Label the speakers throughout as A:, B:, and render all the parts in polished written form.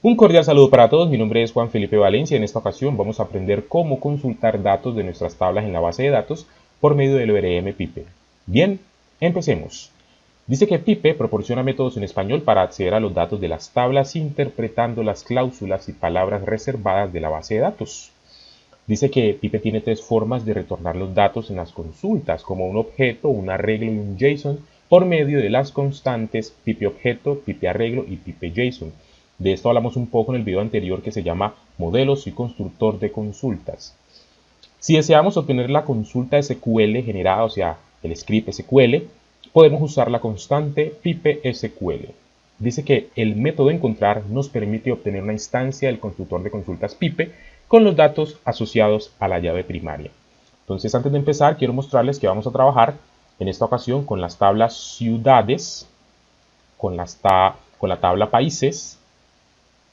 A: Un cordial saludo para todos, mi nombre es Juan Felipe Valencia. En esta ocasión vamos a aprender cómo consultar datos de nuestras tablas en la base de datos por medio del ORM Pipe. Bien, empecemos. Dice que Pipe proporciona métodos en español para acceder a los datos de las tablas interpretando las cláusulas y palabras reservadas de la base de datos. Dice que Pipe tiene tres formas de retornar los datos en las consultas, como un objeto, un arreglo y un JSON, por medio de las constantes Pipe objeto, Pipe arreglo y Pipe JSON. De esto hablamos un poco en el video anterior que se llama modelos y constructor de consultas. Si deseamos obtener la consulta SQL generada, o sea, el script SQL, podemos usar la constante Pipe SQL. Dice que el método encontrar nos permite obtener una instancia del constructor de consultas Pipe con los datos asociados a la llave primaria. Entonces, antes de empezar, quiero mostrarles que vamos a trabajar en esta ocasión con las tablas ciudades, con la tabla países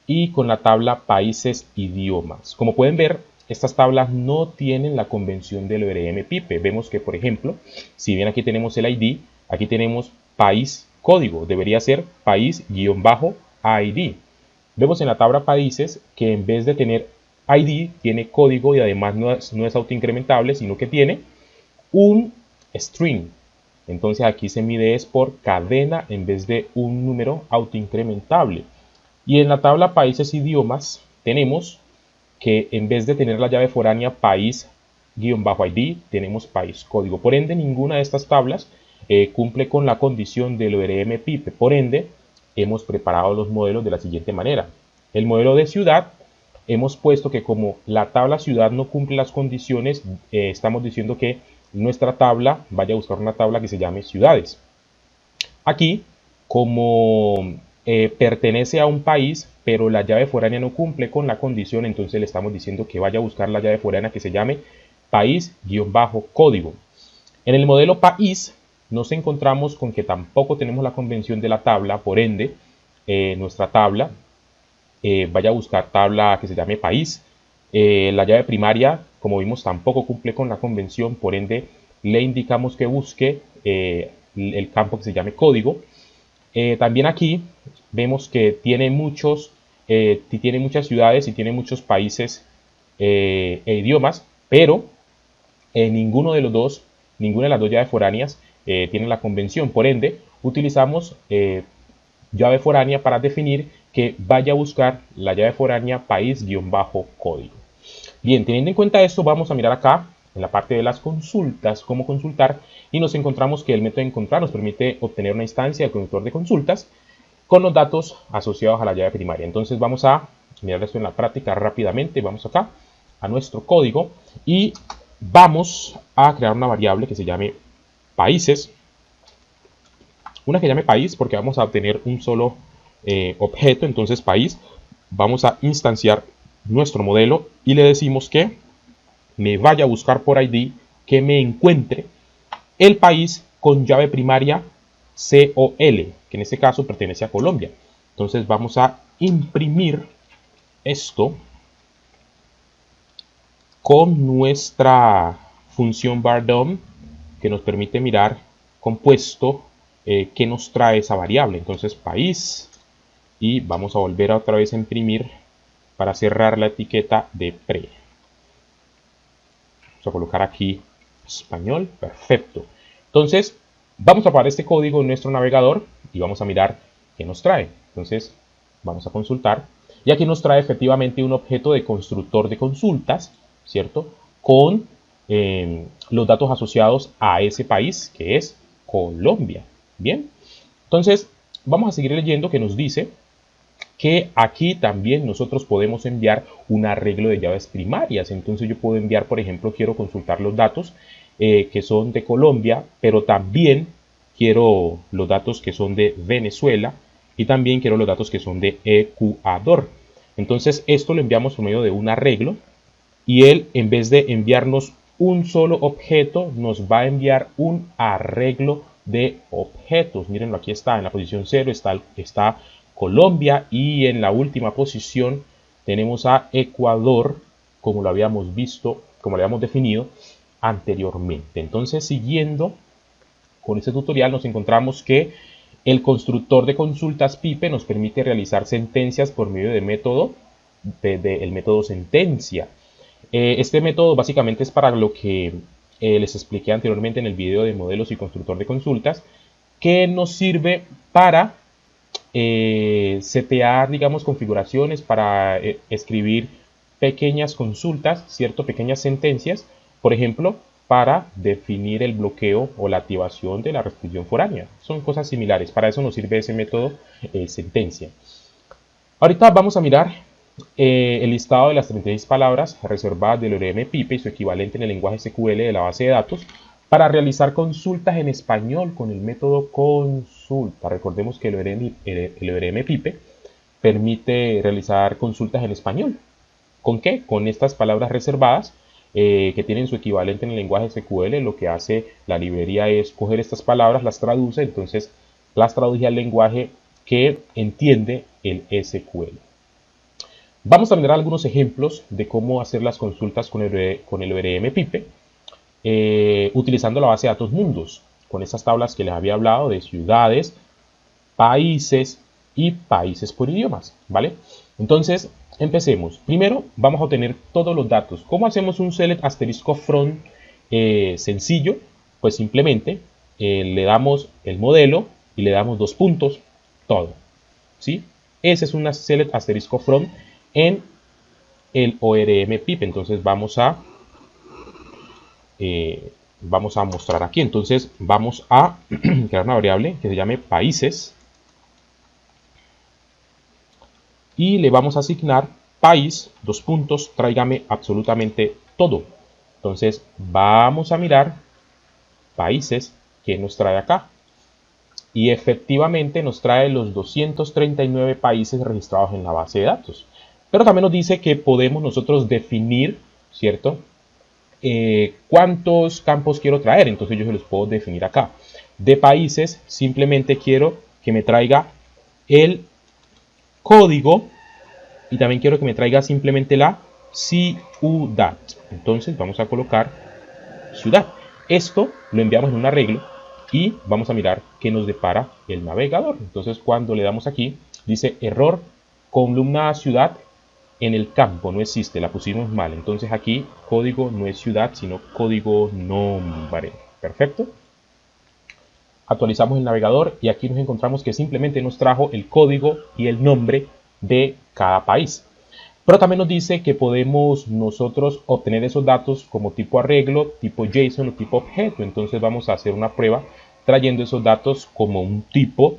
A: y con la tabla países idiomas. Como pueden ver, estas tablas no tienen la convención del ORM Pipe. Vemos que, por ejemplo, si bien aquí tenemos el ID, aquí tenemos país código. Debería ser país-ID. Vemos en la tabla países que en vez de tener ID, tiene código y además no es autoincrementable, sino que tiene un string. Entonces aquí se mide es por cadena en vez de un número autoincrementable. Y en la tabla países idiomas tenemos que en vez de tener la llave foránea país-id, tenemos país código. Por ende, ninguna de estas tablas cumple con la condición del ORM Pipe. Por ende, hemos preparado los modelos de la siguiente manera. El modelo de ciudad, hemos puesto que como la tabla ciudad no cumple las condiciones, estamos diciendo que nuestra tabla vaya a buscar una tabla que se llame ciudades. Aquí, como pertenece a un país, pero la llave foránea no cumple con la condición, entonces le estamos diciendo que vaya a buscar la llave foránea que se llame país-código. En el modelo país nos encontramos con que tampoco tenemos la convención de la tabla, por ende, nuestra tabla vaya a buscar tabla que se llame país. La llave primaria, como vimos, tampoco cumple con la convención, por ende, le indicamos que busque el campo que se llame código. También aquí vemos que tiene muchas ciudades y tiene muchos países e idiomas, pero ninguno de los dos, ninguna de las dos llaves foráneas tiene la convención. Por ende, utilizamos llave foránea para definir que vaya a buscar la llave foránea país-código. Bien, teniendo en cuenta esto, vamos a mirar acá en la parte de las consultas, cómo consultar, y nos encontramos que el método de encontrar nos permite obtener una instancia del constructor de consultas con los datos asociados a la llave primaria. Entonces vamos a mirar esto en la práctica rápidamente. Vamos acá a nuestro código y vamos a crear una variable que se llame países. Una que llame país porque vamos a obtener un solo objeto, entonces país. Vamos a instanciar nuestro modelo y le decimos que me vaya a buscar por ID, que me encuentre el país con llave primaria COL, que en este caso pertenece a Colombia. Entonces vamos a imprimir esto con nuestra función bar_dom, que nos permite mirar compuesto que nos trae esa variable. Entonces país, y vamos a volver a otra vez a imprimir para cerrar la etiqueta de pre. Vamos a colocar aquí español, perfecto. Entonces vamos a parar este código en nuestro navegador y vamos a mirar qué nos trae. Entonces vamos a consultar y aquí nos trae efectivamente un objeto de constructor de consultas, ¿cierto? Con los datos asociados a ese país que es Colombia. Bien, entonces vamos a seguir leyendo que nos dice que aquí también nosotros podemos enviar un arreglo de llaves primarias. Entonces yo puedo enviar, por ejemplo, quiero consultar los datos que son de Colombia, pero también quiero los datos que son de Venezuela y también quiero los datos que son de Ecuador. Entonces esto lo enviamos por medio de un arreglo y él, en vez de enviarnos un solo objeto, nos va a enviar un arreglo de objetos. Mírenlo, aquí está, en la posición 0 está Colombia y en la última posición tenemos a Ecuador, como lo habíamos visto, como lo habíamos definido anteriormente. Entonces, siguiendo con este tutorial, nos encontramos que El constructor de consultas pipe nos permite realizar sentencias por medio del método, el método sentencia. Este método básicamente es para lo que les expliqué anteriormente en el video de modelos y constructor de consultas, que nos sirve para setear, digamos, configuraciones, para escribir pequeñas consultas, ¿cierto? Pequeñas sentencias, por ejemplo, para definir el bloqueo o la activación de la restricción foránea. Son cosas similares. Para eso nos sirve ese método sentencia. Ahorita vamos a mirar el listado de las 36 palabras reservadas del ORM pipe y su equivalente en el lenguaje SQL de la base de datos para realizar consultas en español con el método consulta. Recordemos que el ORM pipe permite realizar consultas en español. ¿Con qué? Con estas palabras reservadas que tienen su equivalente en el lenguaje SQL. Lo que hace la librería es coger estas palabras, las traduce, entonces las traduce al lenguaje que entiende el SQL. Vamos a mirar algunos ejemplos de cómo hacer las consultas con el ORM pipe utilizando la base de datos mundos, con esas tablas que les había hablado de ciudades, países y países por idiomas, ¿vale? Entonces, empecemos. Primero, vamos a obtener todos los datos. ¿Cómo hacemos un select asterisco from sencillo? Pues simplemente le damos el modelo y le damos 2 puntos, todo, ¿sí? Ese es una select asterisco from en el ORM pipe. Entonces vamos a mostrar aquí. Entonces vamos a crear una variable que se llame países y le vamos a asignar país, 2 puntos, tráigame absolutamente todo. Entonces vamos a mirar países que nos trae acá y efectivamente nos trae los 239 países registrados en la base de datos. Pero también nos dice que podemos nosotros definir, ¿cierto? ¿Cuántos campos quiero traer? Entonces yo se los puedo definir acá. De países simplemente quiero que me traiga el código y también quiero que me traiga simplemente la ciudad. Entonces vamos a colocar ciudad. Esto lo enviamos en un arreglo y vamos a mirar qué nos depara el navegador. Entonces cuando le damos aquí dice error columna ciudad en el campo, no existe, la pusimos mal. Entonces aquí código no es ciudad, sino código nombre. Perfecto. Actualizamos el navegador y aquí nos encontramos que simplemente nos trajo el código y el nombre de cada país. Pero también nos dice que podemos nosotros obtener esos datos como tipo arreglo, tipo JSON o tipo objeto. Entonces vamos a hacer una prueba trayendo esos datos como un tipo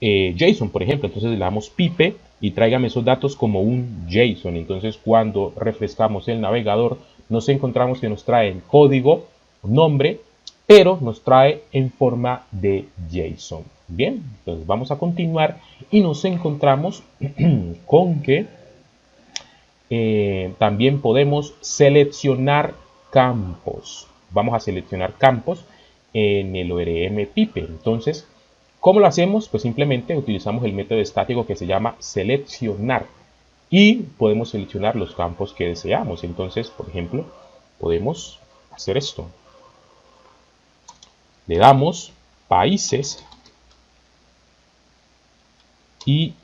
A: JSON, por ejemplo. Entonces le damos pipe y tráigame esos datos como un JSON. Entonces cuando refrescamos el navegador nos encontramos que nos trae el código, nombre, pero nos trae en forma de JSON. Bien, entonces vamos a continuar y nos encontramos con que también podemos seleccionar campos. Vamos a seleccionar campos en el ORM pipe. Entonces, ¿cómo lo hacemos? Pues simplemente utilizamos el método estático que se llama seleccionar y podemos seleccionar los campos que deseamos. Entonces, por ejemplo, podemos hacer esto. Le damos países y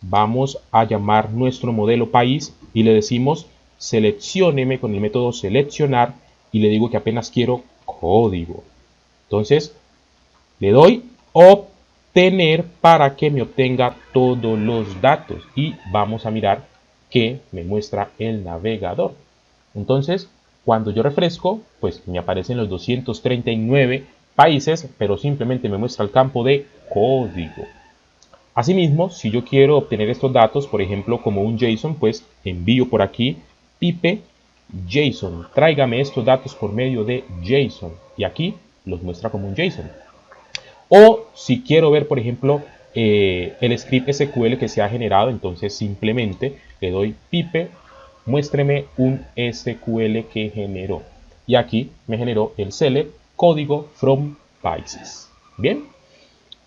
A: vamos a llamar nuestro modelo país y le decimos seleccióneme con el método seleccionar y le digo que apenas quiero código. Entonces, le doy obtener para que me obtenga todos los datos y vamos a mirar qué me muestra el navegador. Entonces, cuando yo refresco, pues me aparecen los 239 países, pero simplemente me muestra el campo de código. Asimismo, si yo quiero obtener estos datos, por ejemplo, como un JSON, pues envío por aquí pipe JSON. Tráigame estos datos por medio de JSON. Y aquí los muestra como un JSON. O si quiero ver, por ejemplo, el script SQL que se ha generado, entonces simplemente le doy pipe, muéstreme un SQL que generó. Y aquí me generó el select código from países. Bien.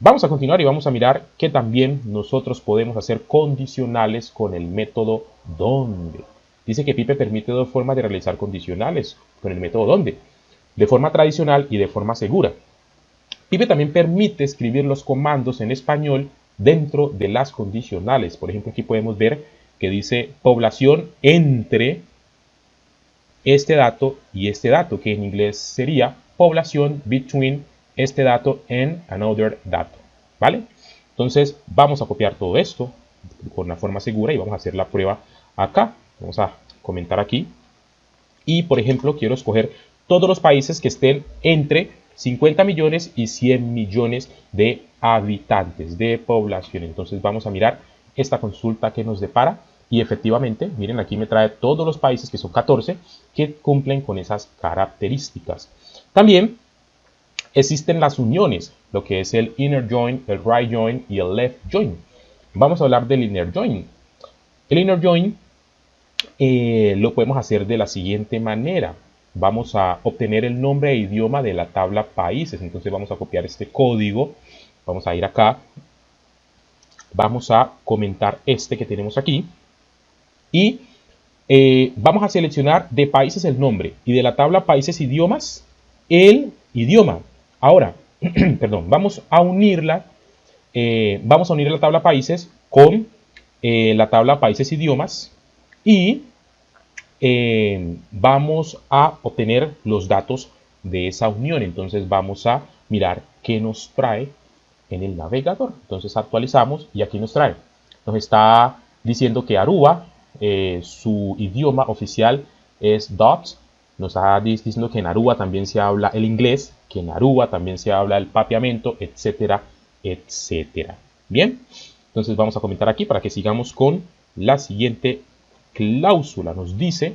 A: Vamos a continuar y vamos a mirar que también nosotros podemos hacer condicionales con el método donde. Dice que pipe permite 2 formas de realizar condicionales con el método donde. De forma tradicional y de forma segura. Pipe también permite escribir los comandos en español dentro de las condicionales. Por ejemplo, aquí podemos ver que dice población entre este dato y este dato, que en inglés sería población between este dato and another dato, ¿vale? Entonces vamos a copiar todo esto con una forma segura y vamos a hacer la prueba acá. Vamos a comentar aquí. Y por ejemplo, quiero escoger todos los países que estén entre 50 millones y 100 millones de habitantes, de población. Entonces vamos a mirar esta consulta que nos depara. Y efectivamente, miren, aquí me trae todos los países, que son 14, que cumplen con esas características. También existen las uniones, lo que es el inner join, el right join y el left join. Vamos a hablar del inner join. El inner join lo podemos hacer de la siguiente manera. Vamos a obtener el nombre e idioma de la tabla países. Entonces vamos a copiar este código. Vamos a ir acá. Vamos a comentar este que tenemos aquí. Y vamos a seleccionar de países el nombre y de la tabla países idiomas el idioma. Ahora, perdón, vamos a unir la tabla países con la tabla países idiomas y vamos a obtener los datos de esa unión. Entonces vamos a mirar qué nos trae en el navegador. Entonces actualizamos y aquí nos trae. Nos está diciendo que Aruba, su idioma oficial es Dutch. Nos está diciendo que en Aruba también se habla el inglés, que en Aruba también se habla el papiamento, etcétera, etcétera. Bien, entonces vamos a comentar aquí para que sigamos con la siguiente cláusula. Nos dice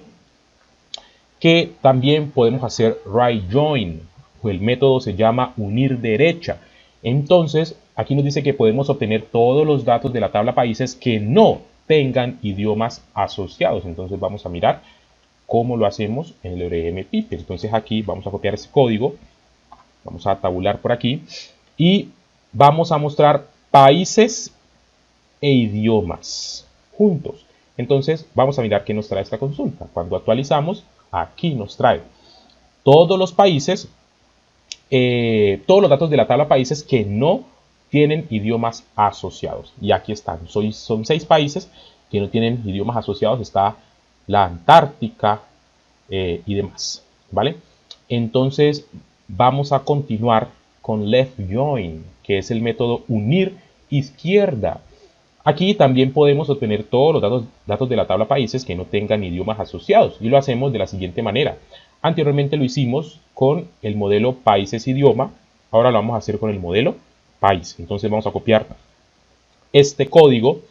A: que también podemos hacer right join, o el método se llama unir derecha. Entonces aquí nos dice que podemos obtener todos los datos de la tabla países que no tengan idiomas asociados. Entonces vamos a mirar cómo lo hacemos en el ORM Pipe. Entonces aquí vamos a copiar ese código, vamos a tabular por aquí y vamos a mostrar países e idiomas juntos. Entonces vamos a mirar qué nos trae esta consulta. Cuando actualizamos, aquí nos trae todos los países, todos los datos de la tabla países que no tienen idiomas asociados. Y aquí están, son 6 países que no tienen idiomas asociados. Está la Antártica y demás, ¿vale? Entonces vamos a continuar con left join, que es el método unir izquierda. Aquí también podemos obtener todos los datos de la tabla países que no tengan idiomas asociados y lo hacemos de la siguiente manera. Anteriormente lo hicimos con el modelo países idioma, ahora lo vamos a hacer con el modelo país. Entonces vamos a copiar este código,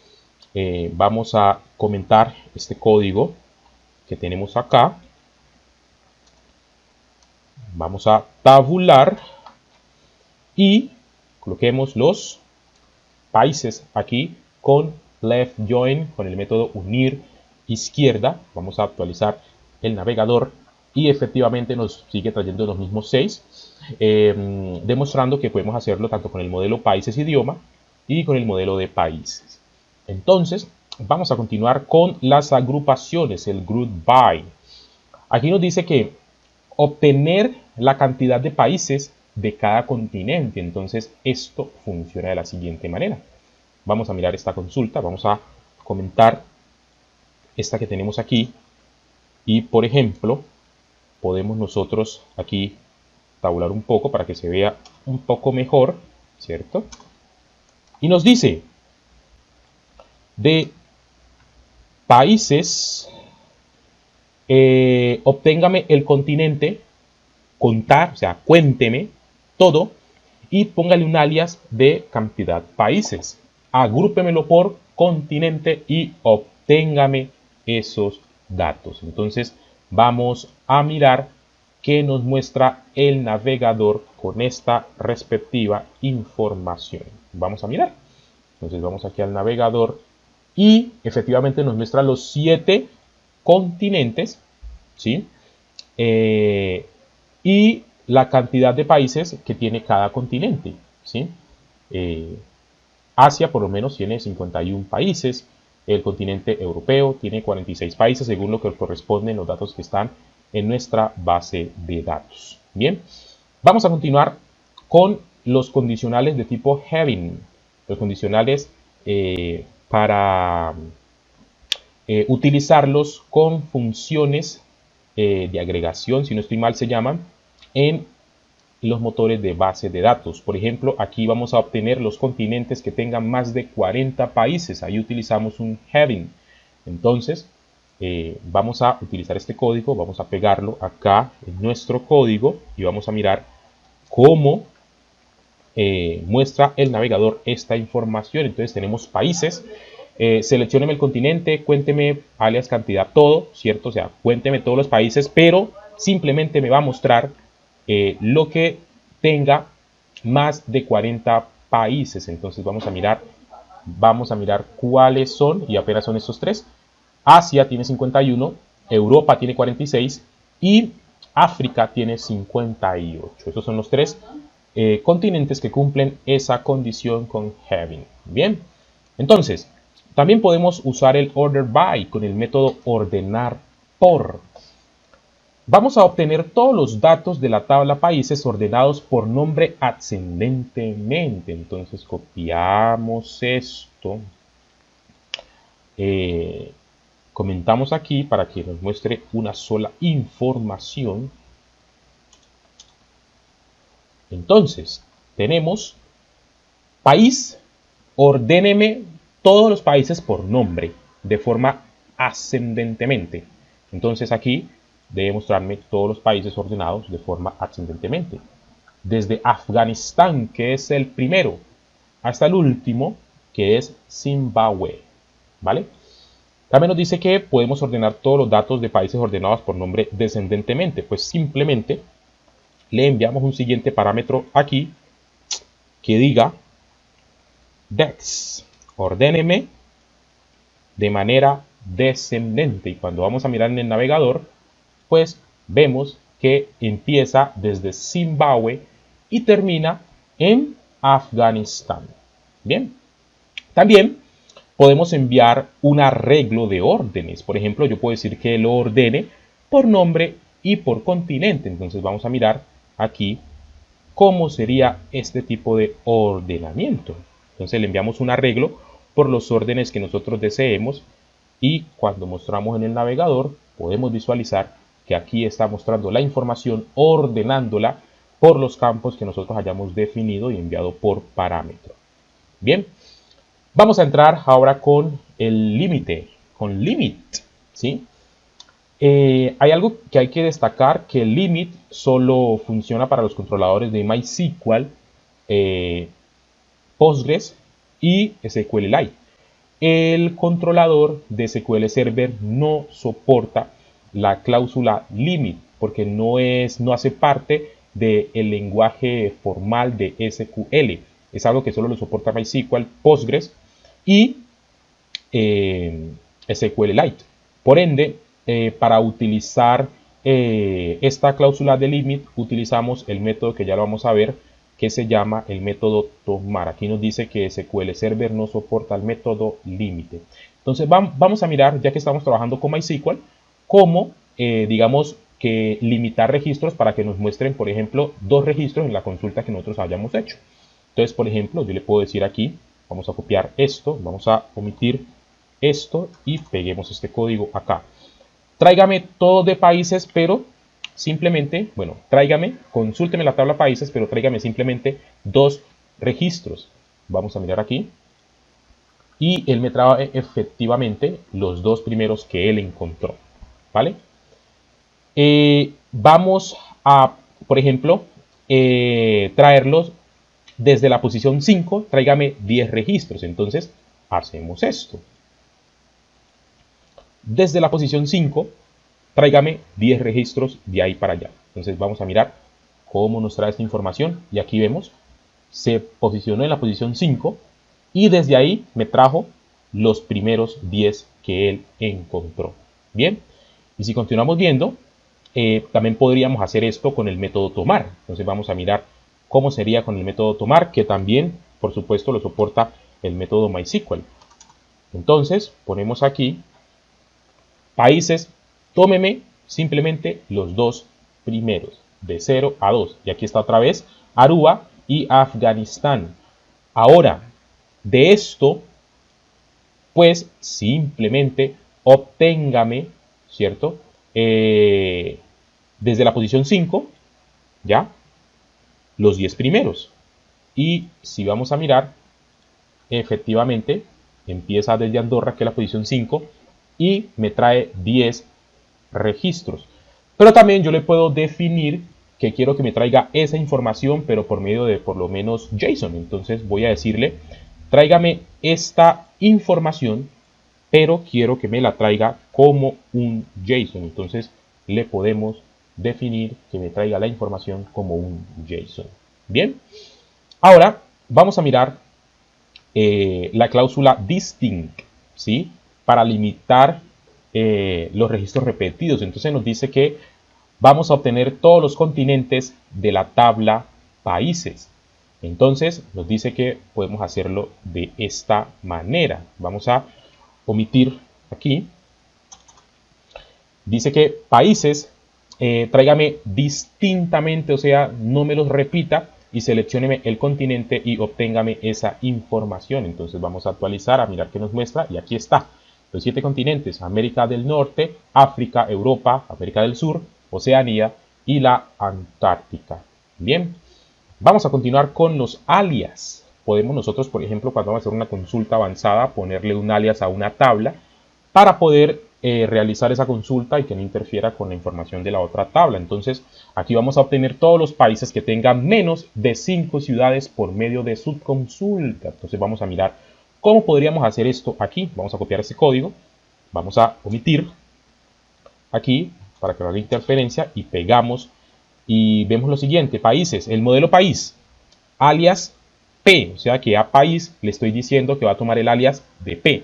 A: vamos a comentar este código que tenemos acá, vamos a tabular y coloquemos los países aquí con left join, con el método unir izquierda. Vamos a actualizar el navegador y efectivamente nos sigue trayendo los mismos 6, demostrando que podemos hacerlo tanto con el modelo países idioma y con el modelo de países. Entonces vamos a continuar con las agrupaciones, el group by. Aquí nos dice que obtener la cantidad de países de cada continente. Entonces esto funciona de la siguiente manera. Vamos a mirar esta consulta, vamos a comentar esta que tenemos aquí y por ejemplo podemos nosotros aquí tabular un poco para que se vea un poco mejor, ¿cierto? Y nos dice de países, obténgame el continente, contar, o sea, cuénteme todo y póngale un alias de cantidad países. Agrúpemelo por continente y obténgame esos datos. Entonces vamos a mirar qué nos muestra el navegador con esta respectiva información. Vamos a mirar. Entonces vamos aquí al navegador y efectivamente nos muestra los 7 continentes, ¿sí? Y la cantidad de países que tiene cada continente, ¿sí? Asia por lo menos tiene 51 países, el continente europeo tiene 46 países según lo que corresponden los datos que están en nuestra base de datos. Bien, vamos a continuar con los condicionales de tipo having, los condicionales para utilizarlos con funciones de agregación, si no estoy mal se llaman, en los motores de base de datos. Por ejemplo, aquí vamos a obtener los continentes que tengan más de 40 países. Ahí utilizamos un having. Entonces, vamos a utilizar este código, vamos a pegarlo acá en nuestro código y vamos a mirar cómo muestra el navegador esta información. Entonces tenemos países, seleccióneme el continente, cuénteme alias cantidad, todo, ¿cierto? O sea, cuénteme todos los países, pero simplemente me va a mostrar lo que tenga más de 40 países. Entonces vamos a mirar cuáles son, y apenas son estos tres. Asia tiene 51, Europa tiene 46 y África tiene 58. Esos son los tres continentes que cumplen esa condición con having. Bien, entonces también podemos usar el order by con el método ordenar por. Vamos a obtener todos los datos de la tabla países ordenados por nombre ascendentemente. Entonces copiamos esto, comentamos aquí para que nos muestre una sola información. Entonces tenemos país, ordéneme todos los países por nombre de forma ascendentemente. Entonces aquí debe mostrarme todos los países ordenados de forma ascendentemente. Desde Afganistán, que es el primero, hasta el último, que es Zimbabue. ¿Vale? También nos dice que podemos ordenar todos los datos de países ordenados por nombre descendentemente. Pues simplemente le enviamos un siguiente parámetro aquí que diga dex, ordéneme de manera descendente. Y cuando vamos a mirar en el navegador, pues vemos que empieza desde Zimbabue y termina en Afganistán. Bien, también podemos enviar un arreglo de órdenes. Por ejemplo, yo puedo decir que lo ordene por nombre y por continente. Entonces vamos a mirar aquí cómo sería este tipo de ordenamiento. Entonces le enviamos un arreglo por los órdenes que nosotros deseemos y cuando mostramos en el navegador podemos visualizar que aquí está mostrando la información ordenándola por los campos que nosotros hayamos definido y enviado por parámetro. Bien, vamos a entrar ahora con el límite, con limit, ¿sí? Hay algo que hay que destacar, que el limit solo funciona para los controladores de MySQL, Postgres y SQLite. El controlador de SQL Server no soporta la cláusula limit porque no hace parte del lenguaje formal de SQL. Es algo que solo lo soporta MySQL, Postgres y SQLite. Por ende, para utilizar esta cláusula de limit utilizamos el método que ya lo vamos a ver, que se llama el método tomar. Aquí nos dice que SQL Server no soporta el método límite. Entonces vamos a mirar, ya que estamos trabajando con MySQL, cómo, digamos, que limitar registros para que nos muestren, por ejemplo, 2 registros en la consulta que nosotros hayamos hecho. Entonces, por ejemplo, yo le puedo decir aquí, vamos a copiar esto, vamos a omitir esto y peguemos este código acá. Tráigame todo de países, pero simplemente, bueno, consúlteme la tabla países, pero tráigame simplemente 2 registros. Vamos a mirar aquí. Y él me trae efectivamente los 2 primeros que él encontró. ¿Vale? Vamos a, por ejemplo, traerlos desde la posición 5, tráigame 10 registros. Entonces, hacemos esto. Desde la posición 5, tráigame 10 registros de ahí para allá. Entonces vamos a mirar cómo nos trae esta información. Y aquí vemos, se posicionó en la posición 5 y desde ahí me trajo los primeros 10 que él encontró. Bien, y si continuamos viendo, también podríamos hacer esto con el método tomar. Entonces vamos a mirar cómo sería con el método tomar, que también, por supuesto, lo soporta el método MySQL. Entonces ponemos aquí países, tómeme simplemente los 2 primeros, de 0 a 2. Y aquí está otra vez Aruba, y Afganistán. Ahora, de esto, pues simplemente obténgame, ¿cierto? Desde la posición 5, ¿ya? Los 10 primeros. Y si vamos a mirar, efectivamente, empieza desde Andorra, que es la posición 5, y me trae 10 registros. Pero también yo le puedo definir que quiero que me traiga esa información, pero por medio de por lo menos JSON. Entonces voy a decirle, tráigame esta información, pero quiero que me la traiga como un JSON. Entonces le podemos definir que me traiga la información como un JSON. Bien, ahora vamos a mirar la cláusula distinct, ¿sí? Para limitar los registros repetidos. Entonces nos dice que vamos a obtener todos los continentes de la tabla países. Entonces nos dice que podemos hacerlo de esta manera. Vamos a omitir aquí. Dice que países, tráigame distintamente, o sea, no me los repita, y seleccióneme el continente y obténgame esa información. Entonces vamos a actualizar, a mirar qué nos muestra, y aquí está. Los 7 continentes: América del Norte, África, Europa, América del Sur, Oceanía y la Antártica. Bien, vamos a continuar con los alias. Podemos nosotros, por ejemplo, cuando vamos a hacer una consulta avanzada, ponerle un alias a una tabla para poder realizar esa consulta y que no interfiera con la información de la otra tabla. Entonces aquí vamos a obtener todos los países que tengan menos de 5 ciudades por medio de subconsulta. Entonces vamos a mirar cómo podríamos hacer esto aquí. Vamos a copiar ese código, vamos a omitir aquí para que no haya interferencia y pegamos y vemos lo siguiente: países, el modelo país, alias P, o sea que a país le estoy diciendo que va a tomar el alias de P,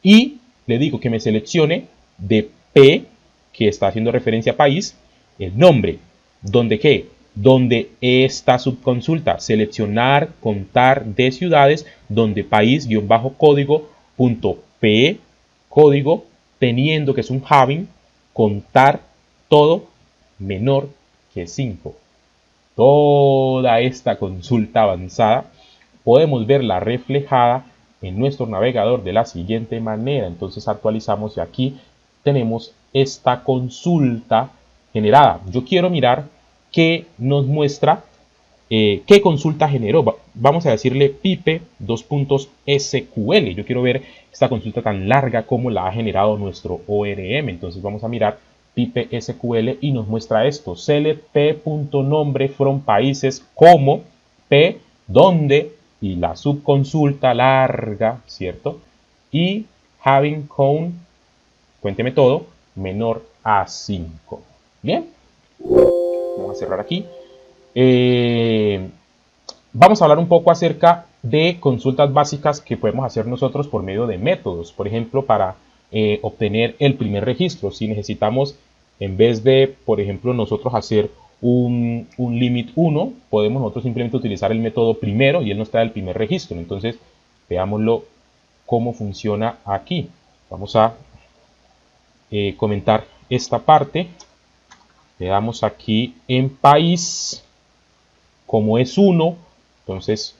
A: y le digo que me seleccione de P, que está haciendo referencia a país, el nombre, donde qué, donde esta subconsulta, seleccionar, contar de ciudades, donde país-código punto P, código, teniendo que es un having, contar todo menor que 5. Toda esta consulta avanzada podemos verla reflejada en nuestro navegador de la siguiente manera. Entonces actualizamos y aquí tenemos esta consulta generada. Yo quiero mirar qué nos muestra, qué consulta generó. Vamos a decirle pipe SQL. Yo quiero ver esta consulta tan larga como la ha generado nuestro ORM. Entonces vamos a mirar pipe SQL y nos muestra esto: select p.nombre from países como p, donde, y la subconsulta larga, ¿cierto? Y having count, cuénteme todo, menor a 5. Bien, vamos a cerrar aquí. Vamos a hablar un poco acerca de consultas básicas que podemos hacer nosotros por medio de métodos. Por ejemplo, para obtener el primer registro, si necesitamos, en vez de, por ejemplo, nosotros hacer un limit 1, podemos nosotros simplemente utilizar el método primero y él nos trae el primer registro. Entonces veámoslo cómo funciona aquí. Vamos a comentar esta parte. Le damos aquí en país, como es 1, entonces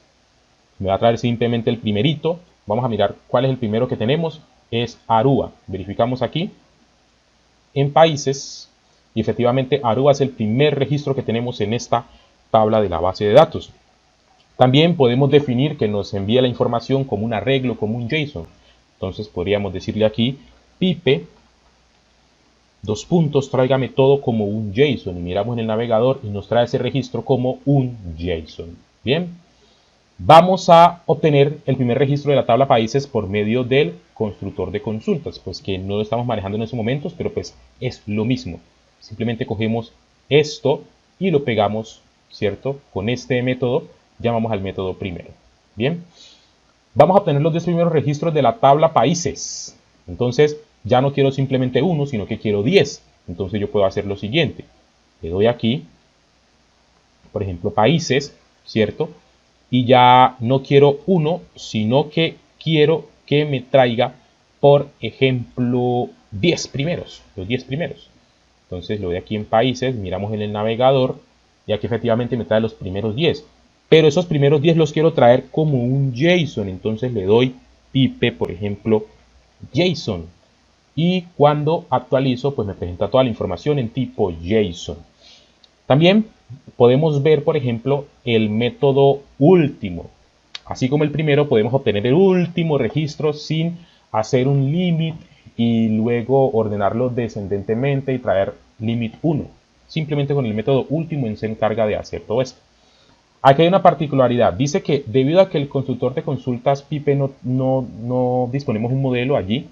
A: me va a traer simplemente el primerito. Vamos a mirar cuál es el primero que tenemos, es Aruba. Verificamos aquí en países y efectivamente Aruba es el primer registro que tenemos en esta tabla de la base de datos. También podemos definir que nos envíe la información como un arreglo, como un JSON. Entonces podríamos decirle aquí pipe tráigame todo como un JSON, y miramos en el navegador y nos trae ese registro como un JSON. Bien, vamos a obtener el primer registro de la tabla países por medio del constructor de consultas, pues que no lo estamos manejando en estos momentos, pero pues es lo mismo. Simplemente cogemos esto y lo pegamos, ¿cierto? Con este método llamamos al método primero. Bien, vamos a obtener los 10 primeros registros de la tabla países. Entonces ya no quiero simplemente 1, sino que quiero 10. Entonces yo puedo hacer lo siguiente: le doy aquí, por ejemplo, países, ¿cierto? Y ya no quiero 1, sino que quiero que me traiga, por ejemplo, 10 primeros, los 10 primeros. Entonces lo doy aquí en países, miramos en el navegador y aquí efectivamente me trae los primeros 10. pero esos primeros 10 los quiero traer como un JSON. Entonces le doy pipe, por ejemplo, JSON. Y cuando actualizo, pues me presenta toda la información en tipo JSON. También podemos ver, por ejemplo, el método último. Así como el primero, podemos obtener el último registro sin hacer un limit y luego ordenarlo descendentemente y traer limit 1. Simplemente con el método último se encarga de hacer todo esto. Aquí hay una particularidad. Dice que debido a que el constructor de consultas pipe no disponemos un modelo allí,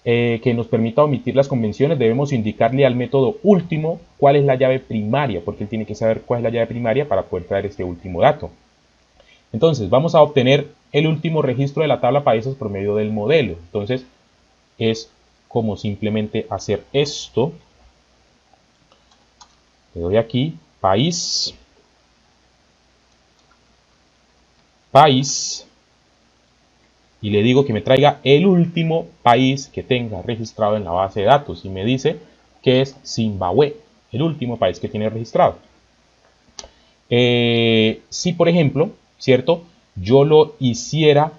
A: que nos permita omitir las convenciones, debemos indicarle al método último cuál es la llave primaria, porque él tiene que saber cuál es la llave primaria para poder traer este último dato. Entonces, vamos a obtener el último registro de la tabla países por medio del modelo. Entonces, es como simplemente hacer esto. Le doy aquí, país, y le digo que me traiga el último país que tenga registrado en la base de datos, y me dice que es Zimbabue, el último país que tiene registrado. Si por ejemplo, ¿cierto?, yo lo hiciera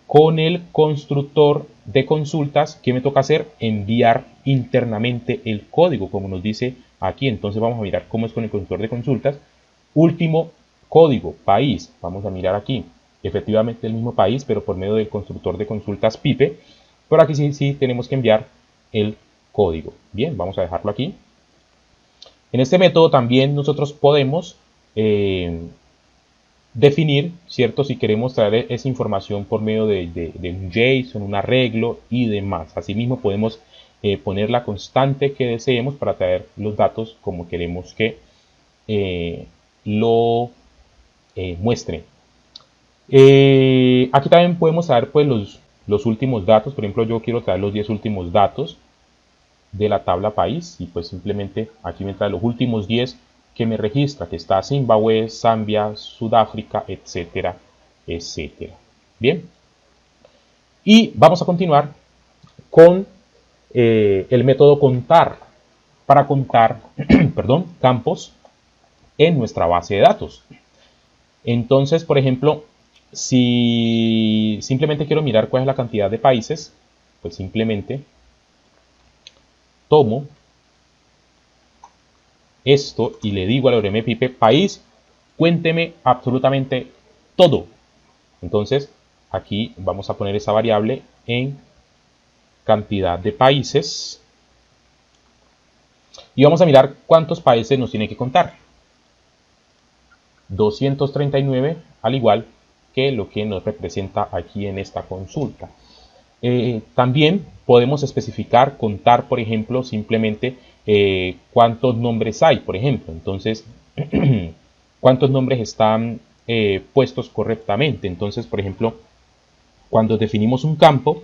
A: con el constructor de consultas, ¿qué me toca hacer? Enviar internamente el código, como nos dice aquí. Entonces vamos a mirar cómo es con el constructor de consultas. Último código, país, vamos a mirar aquí. Efectivamente el mismo país, pero por medio del constructor de consultas pipe. Pero aquí sí tenemos que enviar el código. Bien, vamos a dejarlo aquí. En este método también nosotros podemos definir, ¿cierto?, si queremos traer esa información por medio de un JSON, un arreglo y demás. Asimismo podemos poner la constante que deseemos para traer los datos como queremos que lo muestre. Aquí también podemos traer pues los últimos datos. Por ejemplo, yo quiero traer los 10 últimos datos de la tabla país, y pues simplemente aquí me trae los últimos 10 que me registra, que está Zimbabue, Zambia, Sudáfrica, etcétera, etcétera. Bien, y vamos a continuar con el método contar, para contar perdón, campos en nuestra base de datos. Entonces, por ejemplo, si simplemente quiero mirar cuál es la cantidad de países, pues simplemente tomo esto y le digo al ORM pipe país, cuénteme absolutamente todo. Entonces, aquí vamos a poner esa variable en cantidad de países y vamos a mirar cuántos países nos tiene que contar. 239, al igual que lo que nos representa aquí en esta consulta. También podemos especificar, contar, por ejemplo, simplemente cuántos nombres hay, por ejemplo. Entonces, cuántos nombres están puestos correctamente. Entonces, por ejemplo, cuando definimos un campo,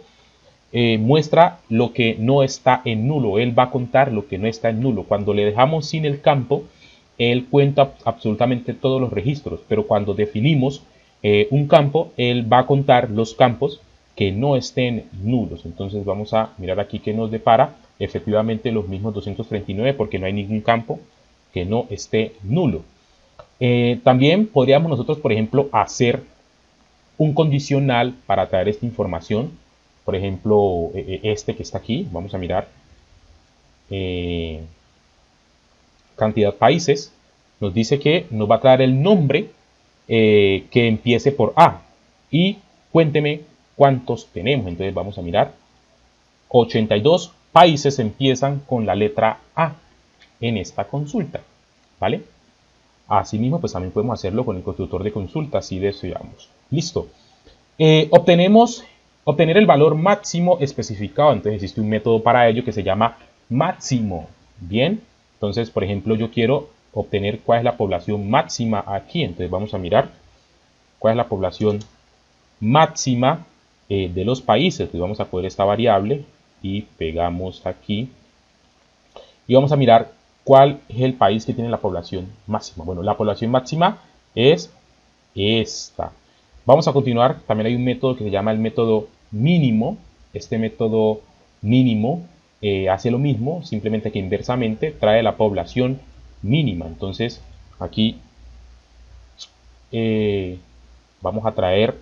A: muestra lo que no está en nulo. Él va a contar lo que no está en nulo. Cuando le dejamos sin el campo, él cuenta absolutamente todos los registros. Pero cuando definimos un campo, él va a contar los campos que no estén nulos. Entonces vamos a mirar aquí que nos depara efectivamente los mismos 239, porque no hay ningún campo que no esté nulo. También podríamos nosotros, por ejemplo, hacer un condicional para traer esta información. Por ejemplo, este que está aquí, vamos a mirar cantidad países, nos dice que nos va a traer el nombre que empiece por A y cuénteme cuántos tenemos. Entonces vamos a mirar, 82 países empiezan con la letra A en esta consulta, ¿vale? Asimismo, pues también podemos hacerlo con el constructor de consultas si deseamos. Listo. Obtener el valor máximo especificado. Entonces existe un método para ello que se llama máximo. Bien, entonces por ejemplo yo quiero obtener cuál es la población máxima aquí. Entonces vamos a mirar cuál es la población máxima de los países. Entonces vamos a coger esta variable y pegamos aquí y vamos a mirar cuál es el país que tiene la población máxima. Bueno, la población máxima es esta. Vamos a continuar. También hay un método que se llama el método mínimo. Este método mínimo hace lo mismo, simplemente que inversamente trae la población mínima. Entonces aquí vamos a traer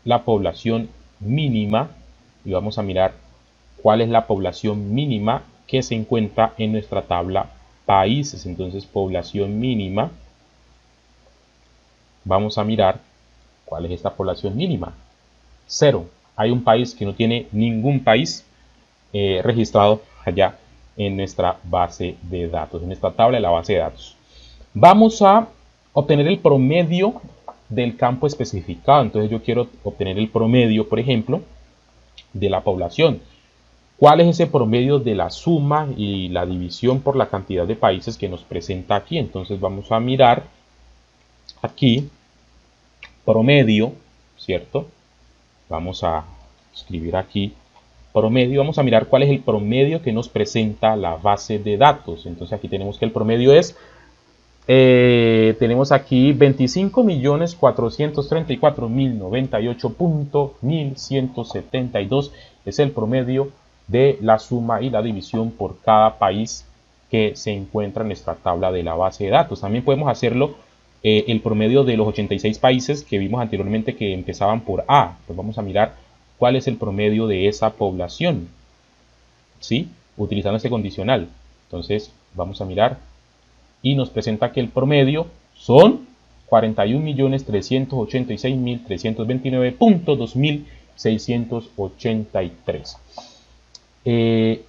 A: la población mínima y vamos a mirar cuál es la población mínima que se encuentra en nuestra tabla países. Entonces, población mínima, vamos a mirar cuál es esta población mínima. 0. Hay un país que no tiene ningún país registrado allá en nuestra base de datos, en esta tabla de la base de datos. Vamos a obtener el promedio del campo especificado. Entonces yo quiero obtener el promedio, por ejemplo, de la población. ¿Cuál es ese promedio de la suma y la división por la cantidad de países que nos presenta aquí? Entonces vamos a mirar aquí promedio, ¿cierto? Vamos a escribir aquí promedio. Vamos a mirar cuál es el promedio que nos presenta la base de datos. Entonces aquí tenemos que el promedio es tenemos aquí 25.434.098.1172 es el promedio de la suma y la división por cada país que se encuentra en nuestra tabla de la base de datos. También podemos hacerlo el promedio de los 86 países que vimos anteriormente que empezaban por A. Pues vamos a mirar cuál es el promedio de esa población, ¿sí? Utilizando este condicional. Entonces vamos a mirar y nos presenta que el promedio son 41.386.329.2683.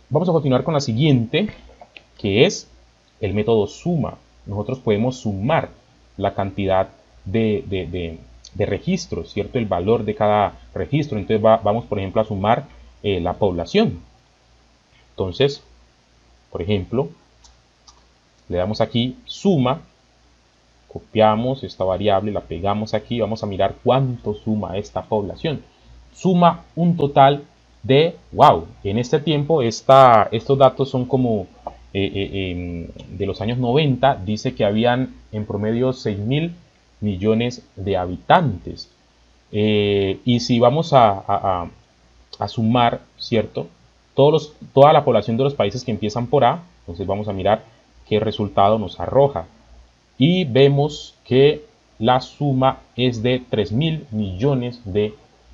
A: Vamos a continuar con la siguiente, que es el método suma. Nosotros podemos sumar la cantidad de registros, ¿cierto? El valor de cada registro. Entonces vamos, por ejemplo, a sumar la población. Entonces, por ejemplo, le damos aquí suma, copiamos esta variable, la pegamos aquí, vamos a mirar cuánto suma esta población. Suma un total de, wow, en este tiempo estos datos son como de los años 90, dice que habían en promedio 6.000 millones de habitantes. Y si vamos a sumar, ¿cierto? Toda la población de los países que empiezan por A, entonces vamos a mirar qué resultado nos arroja. Y vemos que la suma es de 3.000 millones de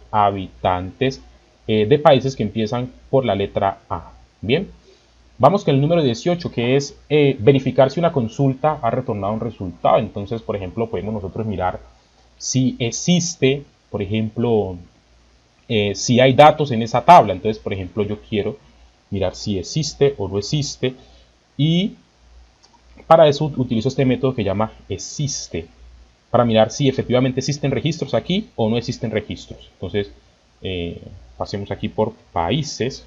A: habitantes de países que empiezan por la letra A. Bien, vamos con el número 18, que es verificar si una consulta ha retornado un resultado. Entonces, por ejemplo, podemos nosotros mirar si existe, por ejemplo, si hay datos en esa tabla. Entonces, por ejemplo, yo quiero mirar si existe o no existe, y para eso utilizo este método que llama existe, para mirar si efectivamente existen registros aquí o no existen registros. Entonces, pasemos aquí por países.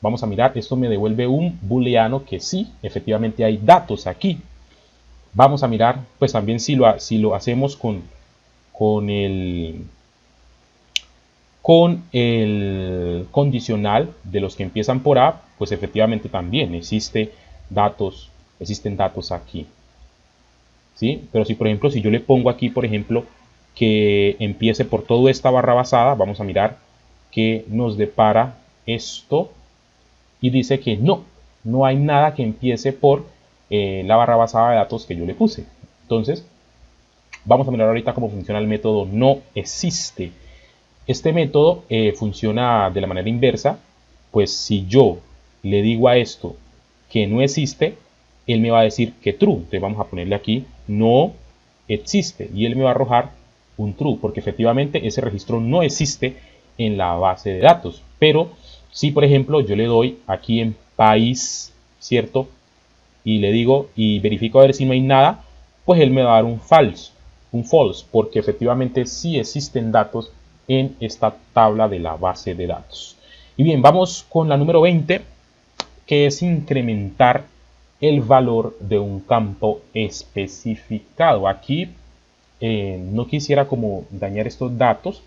A: Vamos a mirar, esto me devuelve un booleano que sí, efectivamente hay datos aquí. Vamos a mirar, pues también si lo hacemos con el condicional de los que empiezan por A, pues efectivamente también existen datos aquí, ¿sí? Pero si, por ejemplo, si yo le pongo aquí, por ejemplo, que empiece por toda esta barra basada, vamos a mirar que nos depara esto, y dice que no hay nada que empiece por la barra basada de datos que yo le puse. Entonces, vamos a mirar ahorita cómo funciona el método no existe. Este método funciona de la manera inversa, pues si yo le digo a esto que no existe, él me va a decir que true. Entonces vamos a ponerle aquí no existe y él me va a arrojar un true, porque efectivamente ese registro no existe en la base de datos. Pero si, por ejemplo, yo le doy aquí en país, ¿cierto? Y le digo y verifico a ver si no hay nada, pues él me va a dar un false, porque efectivamente sí existen datos en esta tabla de la base de datos. Y bien, vamos con la número 20, que es incrementar el valor de un campo especificado. Aquí no quisiera como dañar estos datos,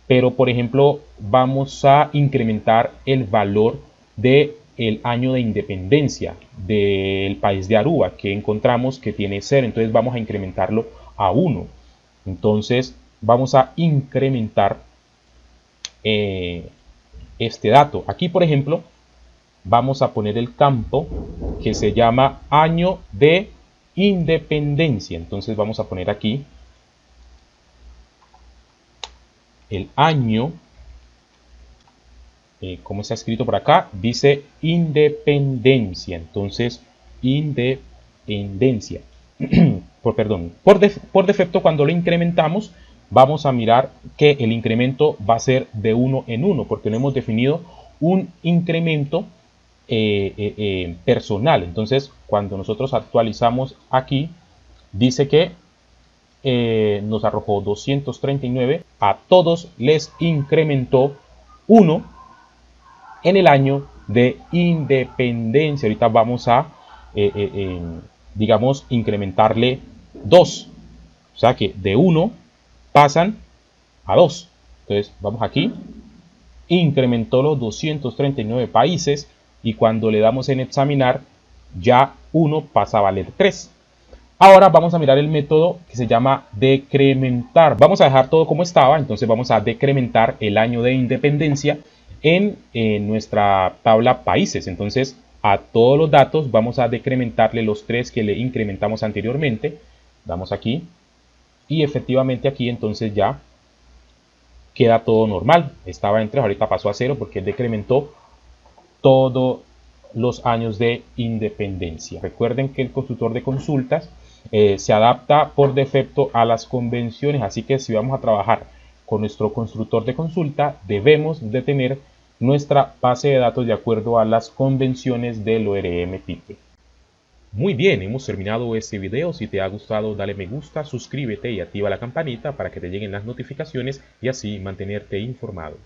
A: pero por ejemplo vamos a incrementar el valor de el año de independencia del país de Aruba, que encontramos que tiene 0, entonces vamos a incrementarlo a 1. Entonces vamos a incrementar este dato. Aquí, por ejemplo, vamos a poner el campo que se llama año de independencia. Entonces vamos a poner aquí el año, como está escrito por acá, dice independencia. Entonces, independencia. Por defecto, cuando lo incrementamos, vamos a mirar que el incremento va a ser de 1 en 1, porque no hemos definido un incremento personal. Entonces, cuando nosotros actualizamos aquí, dice que nos arrojó 239, a todos les incrementó 1 en el año de independencia. Ahorita vamos a, digamos, incrementarle 2. O sea que de 1 pasan a 2. Entonces vamos aquí, incrementó los 239 países y cuando le damos en examinar, ya 1 pasa a valer 3. Ahora vamos a mirar el método que se llama decrementar. Vamos a dejar todo como estaba, entonces vamos a decrementar el año de independencia en nuestra tabla países. Entonces a todos los datos vamos a decrementarle los 3 que le incrementamos anteriormente. Damos aquí y efectivamente aquí entonces ya queda todo normal. Estaba en 3, ahorita pasó a 0 porque decrementó todos los años de independencia. Recuerden que el constructor de consultas se adapta por defecto a las convenciones, así que si vamos a trabajar con nuestro constructor de consulta, debemos de tener nuestra base de datos de acuerdo a las convenciones del ORM TIPE. Muy bien, hemos terminado este video. Si te ha gustado, dale me gusta, suscríbete y activa la campanita para que te lleguen las notificaciones y así mantenerte informado.